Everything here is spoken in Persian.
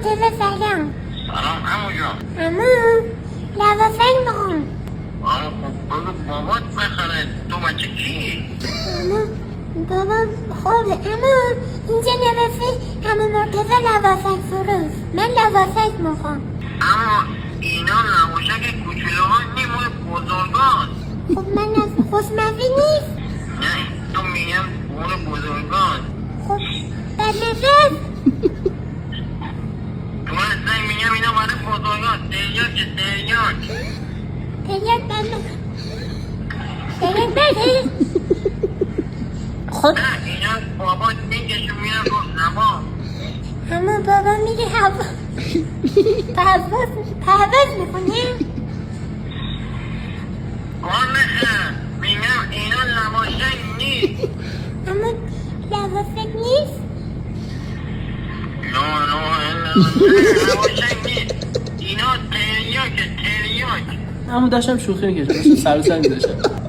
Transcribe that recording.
مرتضی سلام. سلام عمو جان. عمو لواسک میخوام. عمو خب بگو بابات بخره، تو بچه کی؟ عمو بابا خب عمو اینجا نوشته عمو مرتضی لواسک فروش. من لواسک میخوام. اما اینا لواشک کوچولوها نی مال بزرگان. خب من از خوشمزه نیست. نه تو میگم مال بزرگان. خب بدنفس. تو من اصلا میگم اینا برای بزرگان. تریاک تریاک. تریاک بده. تریاک بده. خب نه اینا بابات میکشون میرن رو هوا. عمو بابا میگه هوا پرواز میکنه. واضحه میگم اینا لواشک نیست. عمو لواسک نیست. نه لواشک نیست. اینا تریاک تریاک. اما داشتم شوخی میکردم سر و سر می‌داشتم.